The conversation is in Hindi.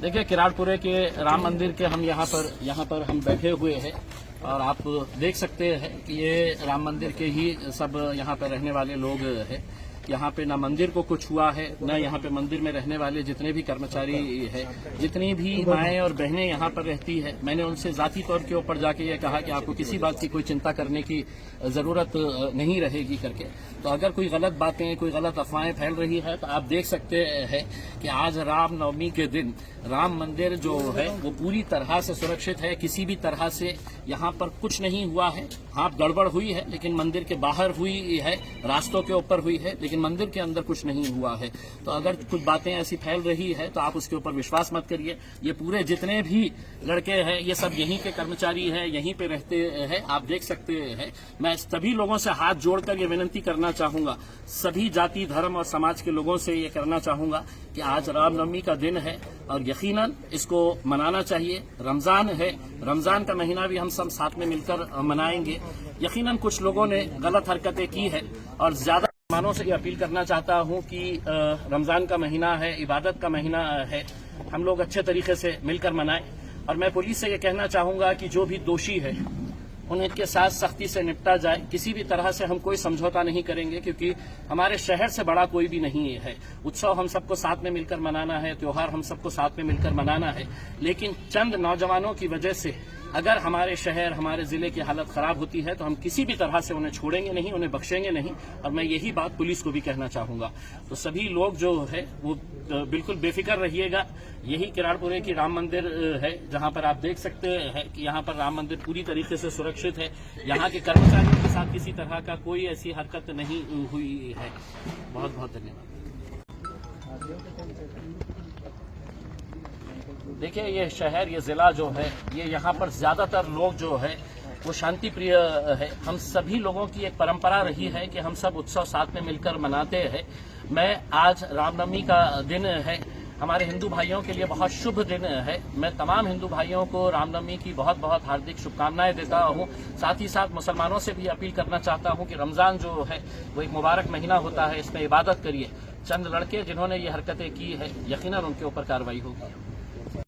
देखिए, किराड़पुरे के राम मंदिर के हम यहाँ पर हम बैठे हुए हैं और आप देख सकते हैं कि ये राम मंदिर के ही सब यहाँ पर रहने वाले लोग हैं। यहाँ पे ना मंदिर को कुछ हुआ है, न यहाँ पे मंदिर में रहने वाले जितने भी कर्मचारी है, जितनी भी माएँ और बहनें यहाँ पर रहती है, मैंने उनसे जाती तौर के ऊपर जाके ये कहा कि आपको किसी बात की कोई चिंता करने की ज़रूरत नहीं रहेगी करके। तो अगर कोई गलत बातें, कोई गलत अफवाहें फैल रही है तो आप देख सकते हैं कि आज रामनवमी के दिन राम मंदिर जो है वो पूरी तरह से सुरक्षित है। किसी भी तरह से यहाँ पर कुछ नहीं हुआ है। हाँ, गड़बड़ हुई है लेकिन मंदिर के बाहर हुई है, रास्तों के ऊपर हुई है, लेकिन मंदिर के अंदर कुछ नहीं हुआ है। तो अगर कुछ बातें ऐसी फैल रही है तो आप उसके ऊपर विश्वास मत करिए। ये पूरे जितने भी लड़के हैं ये सब यहीं के कर्मचारी हैं, यहीं पे रहते हैं। आप देख सकते हैं। मैं सभी लोगों से हाथ जोड़कर ये विनती करना चाहूंगा, सभी जाति धर्म और समाज के लोगों से ये करना चाहूंगा कि आज रामनवमी का दिन है और यकीनन इसको मनाना चाहिए। रमजान है, रमजान का महीना भी हम सब साथ में मिलकर मनाएंगे। यकीनन कुछ लोगों ने गलत हरकतें की है और ज्यादा मुसलमानों से ये अपील करना चाहता हूं कि रमजान का महीना है, इबादत का महीना है, हम लोग अच्छे तरीके से मिलकर मनाएं। और मैं पुलिस से ये कहना चाहूंगा कि जो भी दोषी है उनके साथ सख्ती से निपटा जाए। किसी भी तरह से हम कोई समझौता नहीं करेंगे क्योंकि हमारे शहर से बड़ा कोई भी नहीं है। उत्सव हम सबको साथ में मिलकर मनाना है, त्योहार हम सबको साथ में मिलकर मनाना है। लेकिन चंद नौजवानों की वजह से अगर हमारे शहर, हमारे जिले की हालत खराब होती है तो हम किसी भी तरह से उन्हें छोड़ेंगे नहीं, उन्हें बख्शेंगे नहीं। और मैं यही बात पुलिस को भी कहना चाहूंगा। तो सभी लोग जो है वो बिल्कुल बेफिक्र रहिएगा। यही किराड़पुरे की राम मंदिर है जहां पर आप देख सकते हैं कि यहाँ पर राम मंदिर पूरी तरीके से सुरक्षित है। यहाँ के कर्मचारियों के साथ किसी तरह का कोई ऐसी हरकत नहीं हुई है। बहुत बहुत धन्यवाद। देखिए, ये शहर, ये जिला जो है, ये यहाँ पर ज्यादातर लोग जो है वो शांति प्रिय है। हम सभी लोगों की एक परंपरा रही है कि हम सब उत्सव साथ में मिलकर मनाते हैं। मैं आज रामनवमी का दिन है, हमारे हिंदू भाइयों के लिए बहुत शुभ दिन है। मैं तमाम हिंदू भाइयों को रामनवमी की बहुत बहुत हार्दिक शुभकामनाएं देता हूं। साथ ही साथ मुसलमानों से भी अपील करना चाहता हूं कि रमजान जो है वो एक मुबारक महीना होता है, इसमें इबादत करिए। चंद लड़के जिन्होंने ये हरकतें की है, यकीनन उनके ऊपर कार्रवाई होगी।